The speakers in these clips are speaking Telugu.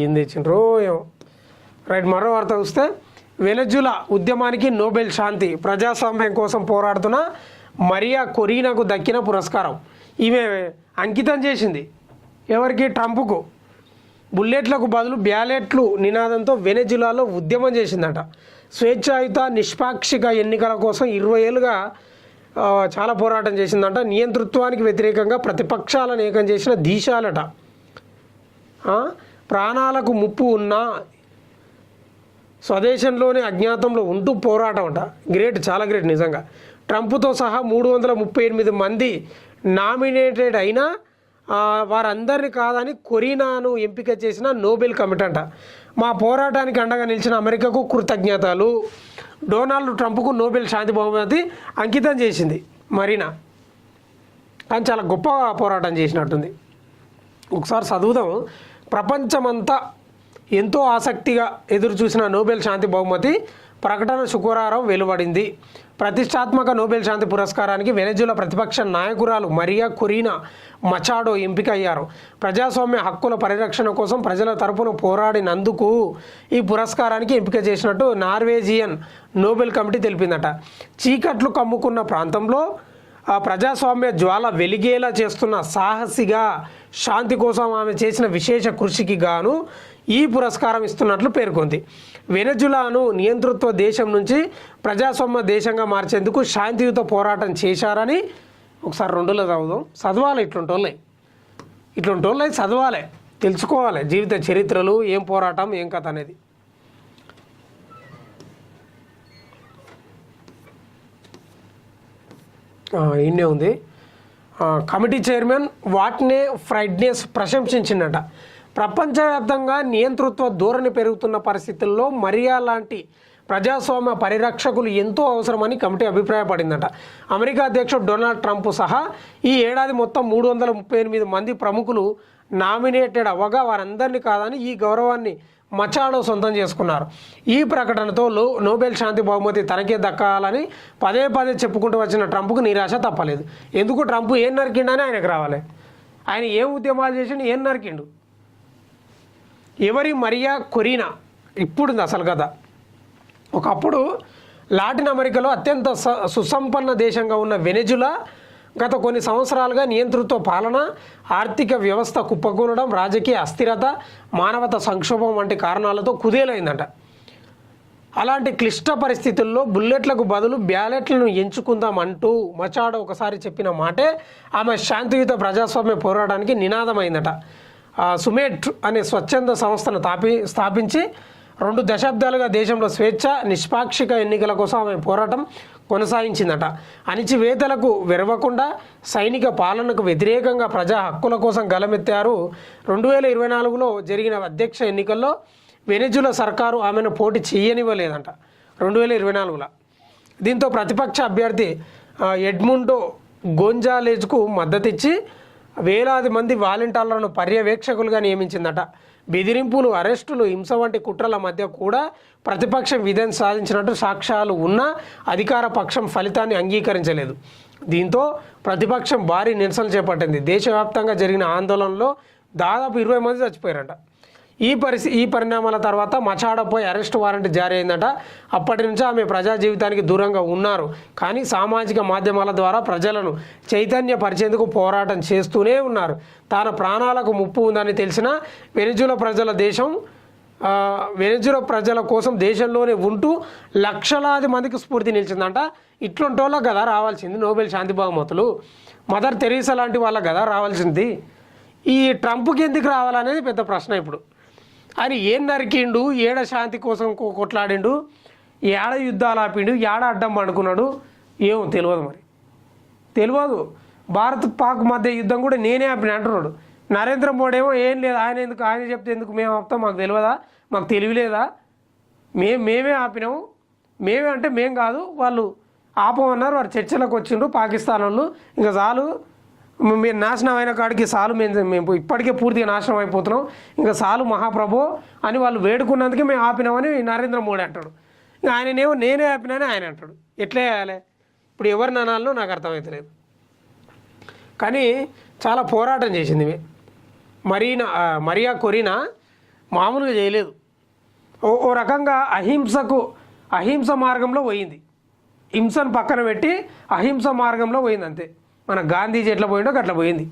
ఏం తెచ్చిండ్రో ఏమో. రైట్, మరో వార్త చూస్తే వెనజులా ఉద్యమానికి నోబెల్ శాంతి ప్రజాస్వామ్యం కోసం పోరాడుతున్న మరియా కొరీనాకు దక్కిన పురస్కారం. ఈమె అంకితం చేసింది ఎవరికి? ట్రంప్కు. బుల్లెట్లకు బదులు బ్యాలెట్లు నినాదంతో వెనజులాలో ఉద్యమం చేసిందట. స్వేచ్ఛాయుత నిష్పాక్షిక ఎన్నికల కోసం 20 ఏళ్ళుగా చాలా పోరాటం చేసిందంట. నియంతృత్వానికి వ్యతిరేకంగా ప్రతిపక్షాలను ఏకం చేసిన దీశాలట. ప్రాణాలకు ముప్పు ఉన్న స్వదేశంలోనే అజ్ఞాతంలో ఉంటూ పోరాటం అంట. గ్రేట్, చాలా గ్రేట్ నిజంగా. ట్రంప్తో సహా 338 మంది నామినేటెడ్ అయినా వారందరినీ కాదని కొరీనాను ఎంపిక చేసిన నోబెల్ కమిటీ అంట. మా పోరాటానికి అండగా నిలిచిన అమెరికాకు కృతజ్ఞతలు. డొనాల్డ్ ట్రంప్కు నోబెల్ శాంతి బహుమతి అంకితం చేసింది మరీనా. కానీ చాలా గొప్ప పోరాటం చేసినట్టుంది. ఒకసారి చదువుదాం. ప్రపంచమంతా ఎంతో ఆసక్తిగా ఎదురు చూసిన నోబెల్ శాంతి బహుమతి ప్రకటన శుక్రవారం వెలువడింది. ప్రతిష్టాత్మక నోబెల్ శాంతి పురస్కారానికి వెనజులా ప్రతిపక్ష నాయకురాలు మరియా కొరీనా మచాడో ఎంపిక అయ్యారు. ప్రజాస్వామ్య హక్కుల పరిరక్షణ కోసం ప్రజల తరపున పోరాడినందుకు ఈ పురస్కారానికి ఎంపిక చేసినట్టు నార్వేజియన్ నోబెల్ కమిటీ తెలిపిందట. చీకట్లు కమ్ముకున్న ప్రాంతంలో ఆ ప్రజాస్వామ్య జ్వాల వెలిగేలా చేస్తున్న సాహసిగా శాంతి కోసం ఆమె చేసిన విశేష కృషికి గాను ఈ పురస్కారం ఇస్తున్నట్లు పేర్కొంది. వెనజులాను నియంతృత్వ దేశం నుంచి ప్రజాస్వామ్య దేశంగా మార్చేందుకు శాంతియుత పోరాటం చేశారని ఒకసారి 2లో చదువుదాం. చదవాలి, ఇట్లుంటోళ్ళై చదవాలి, తెలుసుకోవాలి జీవిత చరిత్రలు, ఏం పోరాటం ఏం కథ అనేది. ఇన్నే ఉంది. కమిటీ చైర్మన్ వాట్నే ఫ్రైడ్నెస్ ప్రశంసించిందట. ప్రపంచవ్యాప్తంగా నియంతృత్వ ధోరణి పెరుగుతున్న పరిస్థితుల్లో మరియా లాంటి ప్రజాస్వామ్య పరిరక్షకులు ఎంతో అవసరమని కమిటీ అభిప్రాయపడిందట. అమెరికా అధ్యక్షుడు డొనాల్డ్ ట్రంప్ సహా ఈ ఏడాది మొత్తం 338 మంది ప్రముఖులు నామినేటెడ్ అవ్వగా వారందరినీ కాదని ఈ గౌరవాన్ని మచాడో సొంతం చేసుకున్నారు. ఈ ప్రకటనతో నోబెల్ శాంతి బహుమతి తనకే దక్కాలని పదే చెప్పుకుంటూ వచ్చిన ట్రంప్కు నిరాశ తప్పలేదు. ఎందుకు? ట్రంప్ ఏం నరికిండని ఆయనకు రావాలి. ఆయన ఏం ఉద్యమాలు చేసిండు, ఏం నరికిండు? ఎవరి మరియా కొరీనా? ఇప్పుడుంది అసలు కథ. ఒకప్పుడు లాటిన్ అమెరికాలో అత్యంత సుసంపన్న దేశంగా ఉన్న వెనజులా గత కొన్ని సంవత్సరాలుగా నియంతృత్వ పాలన, ఆర్థిక వ్యవస్థ కుప్పకూలడం, రాజకీయ అస్థిరత, మానవతా సంక్షోభం వంటి కారణాలతో కుదేలైందట. అలాంటి క్లిష్ట పరిస్థితుల్లో బుల్లెట్లకు బదులు బ్యాలెట్లను ఎంచుకుందామంటూ మచాడో ఒకసారి చెప్పిన మాటే ఆమె శాంతియుత ప్రజాస్వామ్య పోరాటానికి నినాదమైందట. సుమేట్ అనే స్వచ్ఛంద సంస్థను స్థాపించి 2 దశాబ్దాలుగా దేశంలో స్వేచ్ఛ నిష్పాక్షిక ఎన్నికల కోసం ఆమె పోరాటం కొనసాగించిందట. అణిచివేతలకు వెరవకుండా సైనిక పాలనకు వ్యతిరేకంగా ప్రజా హక్కుల కోసం గలమెత్తారు. 2024లో జరిగిన అధ్యక్ష ఎన్నికల్లో వెనజులా సర్కారు ఆమెను పోటీ చేయనివ్వలేదంట 2024లో. దీంతో ప్రతిపక్ష అభ్యర్థి ఎడ్ముండో గోంజాలేజ్కు మద్దతిచ్చి వేలాది మంది వాలంటీర్లను పర్యవేక్షకులుగా నియమించిందట. బెదిరింపులు, అరెస్టులు, హింస వంటి కుట్రల మధ్య కూడా ప్రతిపక్షం విజయం సాధించినట్టు సాక్ష్యాలు ఉన్నా అధికార పక్షం ఫలితాన్ని అంగీకరించలేదు. దీంతో ప్రతిపక్షం భారీ నిరసనలు చేపట్టింది. దేశవ్యాప్తంగా జరిగిన ఆందోళనలో దాదాపు 20 మంది చచ్చిపోయారంట. ఈ పరిణామాల తర్వాత మచాడోపై అరెస్ట్ వారెంట్ జారీ అయిందట. అప్పటి నుంచి ఆమె ప్రజా జీవితానికి దూరంగా ఉన్నారు. కానీ సామాజిక మాధ్యమాల ద్వారా ప్రజలను చైతన్యపరిచేందుకు పోరాటం చేస్తూనే ఉన్నారు. తన ప్రాణాలకు ముప్పు ఉందని తెలిసిన వెనజులా ప్రజల కోసం దేశంలోనే ఉంటూ లక్షలాది మందికి స్ఫూర్తి నిలిచిందంట. ఇట్లుంటోళ్ళకి కదా రావాల్సింది నోబెల్ శాంతి బహుమతులు. మదర్ తెరీసా లాంటి వాళ్ళకి కదా రావాల్సింది. ఈ ట్రంప్కి ఎందుకు రావాలనేది పెద్ద ప్రశ్న. ఇప్పుడు ఆయన ఏం నరికిండు, ఏడ శాంతి కోసం కొట్లాడిండు, ఏడ యుద్ధాలు ఆపిండు, ఏడ అడ్డం పండుకున్నాడు, ఏమో తెలియదు. మరి తెలియదు. భారత్ పాక్ మధ్య యుద్ధం కూడా నేనే ఆపిన అంటున్నాడు. నరేంద్ర మోడీ ఏమో ఏం లేదు, ఆయన చెప్తే ఎందుకు మేము ఆపుతాం, మాకు తెలియదా, మాకు తెలియలేదా, మేమే ఆపినాము, మేమే అంటే మేం కాదు, వాళ్ళు ఆపమన్నారు, వారు చర్చలకు వచ్చిండ్రు పాకిస్తాన్ వాళ్ళు, ఇంకా చాలు మీరు నాశనం అయిన కాడికి చాలు, మేము ఇప్పటికే పూర్తిగా నాశనం అయిపోతున్నాం, ఇంకా చాలు మహాప్రభు అని వాళ్ళు వేడుకున్నందుకే మేము ఆపినామని నరేంద్ర మోడీ అంటాడు. ఆయననేమో నేనే ఆపినాని ఆయన అంటాడు. ఎట్లా చేయాలి ఇప్పుడు? ఎవరి నానాల్లో నాకు అర్థమవుతలేదు. కానీ చాలా పోరాటం చేసింది మరియా కొరీనా. మామూలుగా చేయలేదు. ఓ రకంగా అహింస మార్గంలో పోయింది. హింసను పక్కన పెట్టి అహింస మార్గంలో పోయింది అంతే. మన గాంధీజీ ఎట్లా పోయిండో అట్లా పోయింది.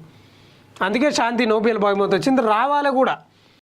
అందుకే శాంతి నోబెల్ బహుమతి వచ్చింది, రావాలి కూడా.